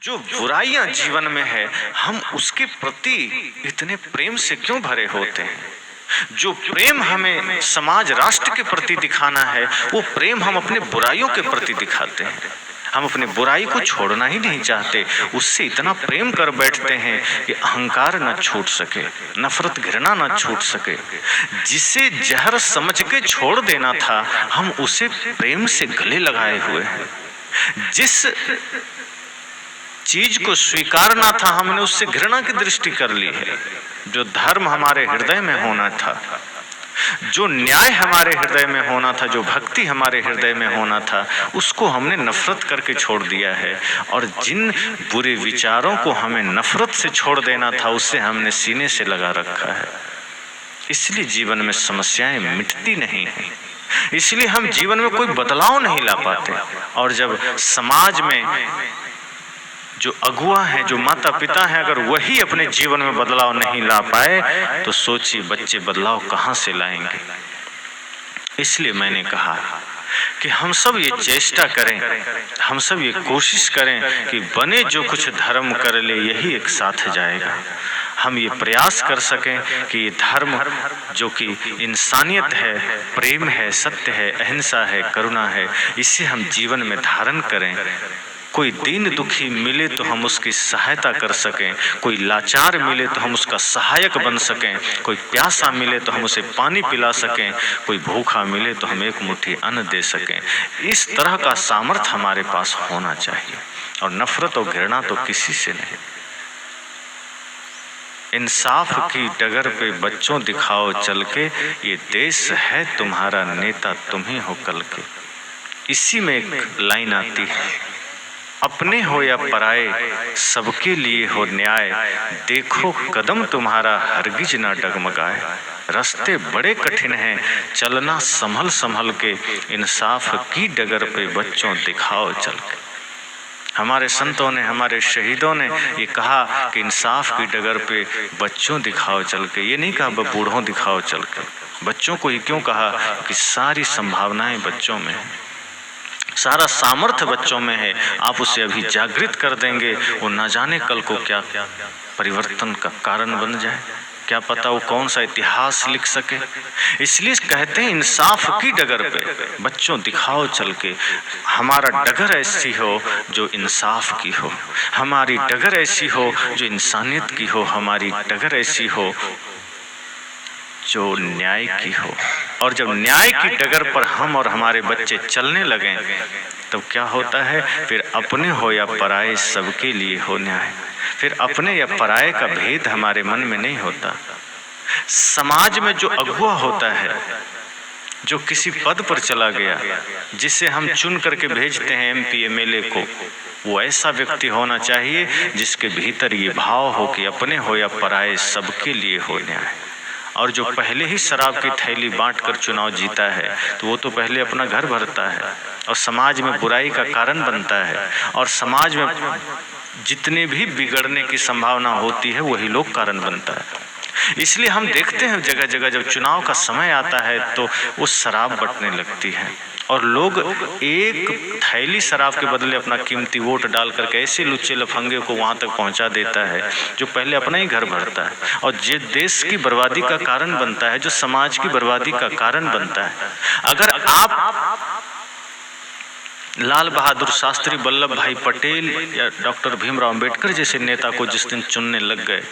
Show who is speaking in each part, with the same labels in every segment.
Speaker 1: जो बुराइयां जीवन में है हम उसके प्रति इतने प्रेम से क्यों भरे होते हैं। जो प्रेम हमें समाज राष्ट्र के प्रति दिखाना है वो प्रेम हम अपने बुराइयों के प्रति दिखाते हैं। हम अपनी बुराई को छोड़ना ही नहीं चाहते, उससे इतना प्रेम कर बैठते हैं कि अहंकार न छूट सके, नफरत घृणा न छूट सके। जिसे जहर समझ के छोड़ देना था हम उसे प्रेम से गले लगाए हुए हैं। जिस चीज को स्वीकारना था हमने उससे घृणा की दृष्टि कर ली है। जो धर्म हमारे हृदय में होना था, जो न्याय हमारे हृदय में होना था, जो भक्ति हमारे हृदय में होना था, उसको हमने नफरत करके छोड़ दिया है। और जिन बुरे विचारों को हमें नफरत से छोड़ देना था उससे हमने सीने से लगा रखा है। इसलिए जीवन में समस्याएं मिटती नहीं हैं, इसलिए हम जीवन में कोई बदलाव नहीं ला पाते। और जब समाज में जो अगुआ हैं, जो माता पिता हैं, अगर वही अपने जीवन में बदलाव नहीं ला पाए तो सोचिए बच्चे बदलाव कहाँ से लाएंगे। इसलिए मैंने कहा कि हम सब ये चेष्टा करें, हम सब ये कोशिश करें कि बने जो कुछ धर्म कर ले यही एक साथ जाएगा। हम ये प्रयास कर सकें कि ये धर्म जो कि इंसानियत है, प्रेम है, सत्य है, अहिंसा है, करुणा है, इसे हम जीवन में धारण करें। कोई दीन दुखी मिले तो हम उसकी सहायता कर सकें, कोई लाचार मिले तो हम उसका सहायक बन सकें, कोई प्यासा मिले तो हम उसे पानी पिला सकें, कोई भूखा मिले तो हम एक मुट्ठी अन्न दे सकें। इस तरह का सामर्थ्य हमारे पास होना चाहिए और नफरत और घृणा तो किसी से नहीं। इंसाफ की डगर पे बच्चों दिखाओ चल के, ये देश है तुम्हारा, नेता तुम ही हो कल के। इसी में एक लाइन आती है, अपने हो या पराए सबके लिए हो न्याय, देखो कदम तुम्हारा हरगिज ना डगमगाए। रास्ते बड़े कठिन हैं चलना संभल संभल के, इंसाफ की डगर पे बच्चों दिखाओ चल के। हमारे संतों ने, हमारे शहीदों ने ये कहा कि इंसाफ की डगर पे बच्चों दिखाओ चल के। ये नहीं कहा बूढ़ों दिखाओ चल के। बच्चों को ही क्यों कहा कि सारी संभावनाएं बच्चों में है, सारा सामर्थ्य बच्चों में है। आप उसे अभी जागृत कर देंगे, वो ना जाने कल को क्या परिवर्तन का कारण बन जाए, क्या पता वो कौन सा इतिहास लिख सके। इसलिए कहते हैं इंसाफ की डगर पे बच्चों दिखाओ चल के। हमारा डगर ऐसी हो जो इंसाफ की हो, हमारी डगर ऐसी हो जो इंसानियत की हो, हमारी डगर ऐसी हो जो न्याय की हो। और जब न्याय की डगर पर हम और हमारे बच्चे चलने लगें तब क्या होता है, फिर अपने हो या पराये सबके लिए हो न्याय। फिर अपने या पराये का भेद हमारे मन में नहीं होता। समाज में जो अगुआ होता है, जो किसी पद पर चला गया, जिसे हम चुन करके भेजते हैं MP MLA को, वो ऐसा व्यक्ति होना चाहिए जिसके भीतर ये भाव हो कि अपने हो या पराये सबके लिए हो न्याय। और जो पहले ही शराब की थैली बांट कर चुनाव जीता है तो वो तो पहले अपना घर भरता है और समाज में बुराई का कारण बनता है। और समाज में जितने भी बिगड़ने की संभावना होती है वही लोग कारण बनता है। इसलिए हम देखते हैं जगह जगह जब चुनाव का समय आता है तो वो शराब बंटने लगती है और लोग एक थैली शराब के बदले अपना कीमती वोट डाल करके ऐसे लुच्चे लफंगे को वहां तक पहुंचा देता है जो पहले अपना ही घर भरता है और जो देश की बर्बादी का कारण बनता है, जो समाज की बर्बादी का कारण बनता है। अगर आप लाल बहादुर शास्त्री, वल्लभ भाई पटेल या डॉक्टर भीमराव अंबेडकर जैसे नेता को जिस दिन चुनने लग गए,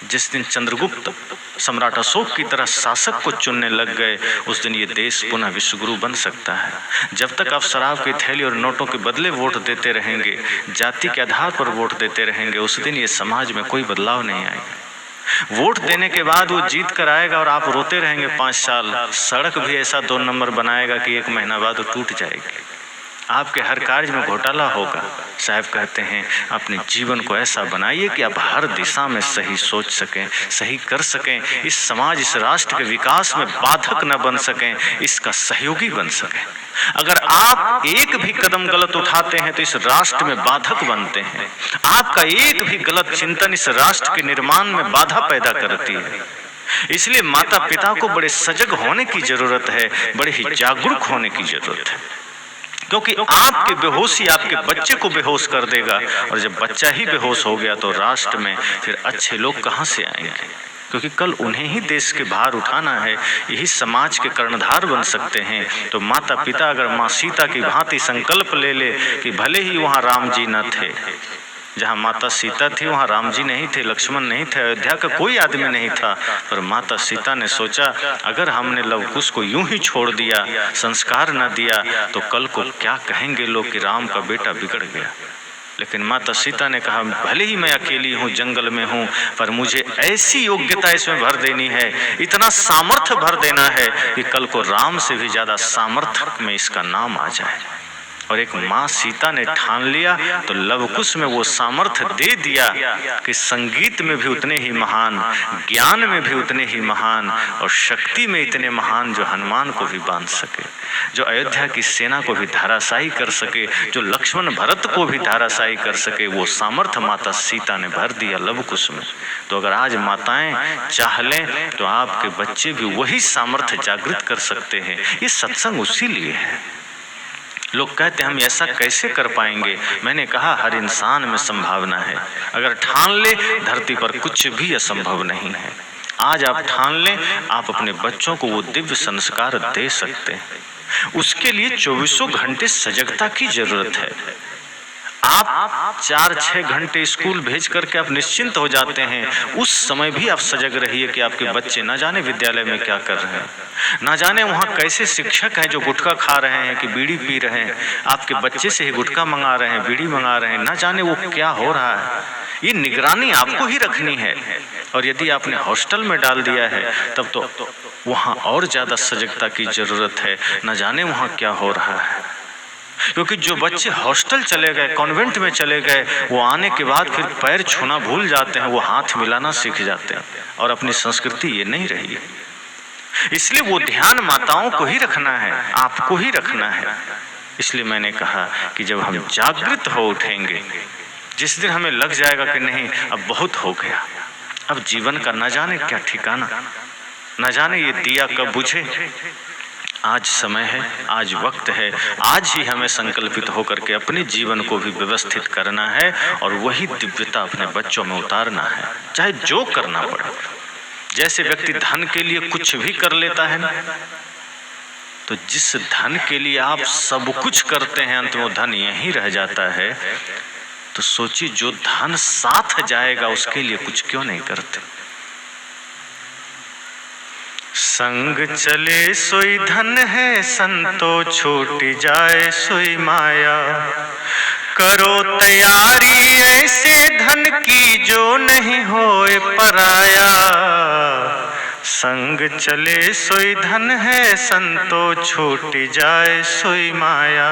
Speaker 1: जिस दिन चंद्रगुप्त सम्राट अशोक की तरह शासक को चुनने लग गए, उस दिन ये देश पुनः विश्वगुरु बन सकता है। जब तक आप शराब की थैली और नोटों के बदले वोट देते रहेंगे, जाति के आधार पर वोट देते रहेंगे, उस दिन ये समाज में कोई बदलाव नहीं आएगा। वोट देने के बाद वो जीत कर आएगा और आप रोते रहेंगे 5 साल। सड़क भी ऐसा 2 नंबर बनाएगा कि 1 महीना बाद वो टूट जाएगी। आपके हर कार्य में घोटाला होगा। साहब कहते हैं अपने जीवन को ऐसा बनाइए कि आप हर दिशा में सही सोच सकें, सही कर सकें, इस समाज, इस राष्ट्र के विकास में बाधक न बन सकें, इसका सहयोगी बन सकें। अगर आप एक भी कदम गलत उठाते हैं तो इस राष्ट्र में बाधक बनते हैं। आपका एक भी गलत चिंतन इस राष्ट्र के निर्माण में बाधा पैदा करती है। इसलिए माता पिता को बड़े सजग होने की जरूरत है, बड़े ही जागरूक होने की जरूरत है। क्योंकि आपकी बेहोशी आपके बच्चे को बेहोश कर देगा, और जब बच्चा ही बेहोश हो गया तो राष्ट्र में फिर अच्छे लोग कहाँ से आएंगे? क्योंकि कल उन्हें ही देश के भार उठाना है, यही समाज के कर्णधार बन सकते हैं। तो माता पिता अगर माँ सीता की भांति संकल्प ले ले कि भले ही वहाँ राम जी न थे, जहाँ माता सीता थी वहाँ राम जी नहीं थे, लक्ष्मण नहीं थे, अयोध्या का कोई आदमी नहीं था, पर माता सीता ने सोचा अगर हमने लव कुश को यूं ही छोड़ दिया, संस्कार न दिया, तो कल को क्या कहेंगे लोग कि राम का बेटा बिगड़ गया। लेकिन माता सीता ने कहा भले ही मैं अकेली हूँ, जंगल में हूँ, पर मुझे ऐसी योग्यता इसमें भर देनी है, इतना सामर्थ्य भर देना है कि कल को राम से भी ज्यादा सामर्थ्य में इसका नाम आ जाए। और एक माँ सीता ने ठान लिया तो लवकुश में वो सामर्थ्य दे दिया कि संगीत में भी उतने ही महान, ज्ञान में भी उतने ही महान, और शक्ति में इतने महान जो हनुमान को भी बांध सके, जो अयोध्या की सेना को भी धाराशाही कर सके, जो लक्ष्मण भरत को भी धाराशाही कर सके, वो सामर्थ्य माता सीता ने भर दिया लवकुश में। तो अगर आज माताएं चाह लें तो आपके बच्चे भी वही सामर्थ्य जागृत कर सकते हैं। ये सत्संग उसी लिए है। लोग कहते हैं हम ऐसा कैसे कर पाएंगे? मैंने कहा हर इंसान में संभावना है, अगर ठान ले धरती पर कुछ भी असंभव नहीं है। आज आप ठान लें, आप अपने बच्चों को वो दिव्य संस्कार दे सकते हैं। उसके लिए 24 घंटे सजगता की जरूरत है। आप 4-6 घंटे स्कूल भेज करके आप निश्चिंत हो जाते हैं, उस समय भी आप सजग रहिए कि आपके बच्चे न जाने विद्यालय में क्या कर रहे हैं, ना जाने वहाँ कैसे शिक्षक हैं जो गुटखा खा रहे हैं कि बीड़ी पी रहे हैं, आपके बच्चे से ही गुटखा मंगा रहे हैं, बीड़ी मंगा रहे हैं, ना जाने वो क्या हो रहा है। ये निगरानी आपको ही रखनी है। और यदि आपने हॉस्टल में डाल दिया है तब तो वहाँ और ज़्यादा सजगता की जरूरत है, न जाने वहाँ क्या हो रहा है। क्योंकि जो बच्चे हॉस्टल चले गए, कॉन्वेंट में चले गए, वो आने के बाद फिर पैर छूना भूल जाते हैं, वो हाथ मिलाना सीख जाते हैं, और अपनी संस्कृति ये नहीं रही। इसलिए वो ध्यान माताओं को ही रखना है, आपको ही रखना है। इसलिए मैंने कहा कि जब हम जागृत हो उठेंगे, जिस दिन हमें लग जाएगा कि नहीं अब बहुत हो गया, अब जीवन का न जाने क्या ठिकाना, न जाने ये दिया कब बुझे, आज समय है, आज वक्त है, आज ही हमें संकल्पित होकर के अपने जीवन को भी व्यवस्थित करना है और वही दिव्यता अपने बच्चों में उतारना है, चाहे जो करना पड़े। जैसे व्यक्ति धन के लिए कुछ भी कर लेता है ना, तो जिस धन के लिए आप सब कुछ करते हैं अंत में वो धन यहीं रह जाता है। तो सोचिए जो धन साथ जाएगा उसके लिए कुछ क्यों नहीं करते। संग चले सोई धन है, संतो छूट जाए सोई माया। करो तैयारी ऐसे धन की जो नहीं होए पराया। संग चले सोई धन है, संतो छूट जाए सोई माया।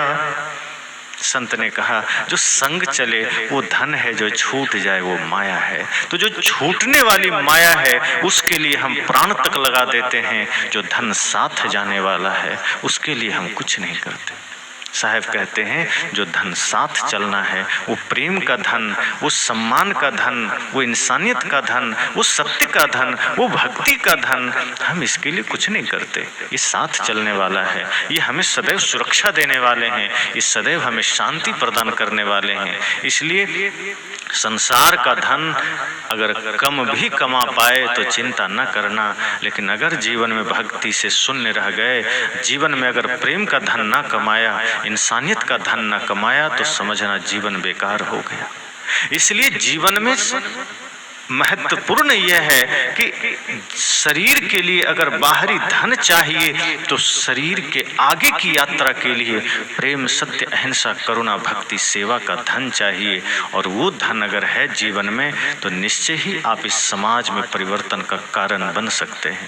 Speaker 1: संत ने कहा जो संग चले वो धन है, जो छूट जाए वो माया है। तो जो छूटने वाली माया है उसके लिए हम प्राण तक लगा देते हैं, जो धन साथ जाने वाला है उसके लिए हम कुछ नहीं करते। साहब कहते हैं जो धन साथ चलना है वो प्रेम का धन, वो सम्मान का धन, वो इंसानियत का धन, वो सत्य का धन, वो भक्ति का धन, हम इसके लिए कुछ नहीं करते। ये साथ चलने वाला है, ये हमें सदैव सुरक्षा देने वाले हैं, ये सदैव हमें शांति प्रदान करने वाले हैं। इसलिए संसार का धन अगर कम भी कमा पाए तो चिंता न करना, लेकिन अगर जीवन में भक्ति से शून्य रह गए, जीवन में अगर प्रेम का धन न कमाया, इंसानियत का धन न कमाया, तो समझना जीवन बेकार हो गया। इसलिए जीवन में महत्वपूर्ण यह है कि शरीर के लिए अगर बाहरी धन चाहिए तो शरीर के आगे की यात्रा के लिए प्रेम, सत्य, अहिंसा, करुणा, भक्ति, सेवा का धन चाहिए। और वो धन अगर है जीवन में तो निश्चय ही आप इस समाज में परिवर्तन का कारण बन सकते हैं।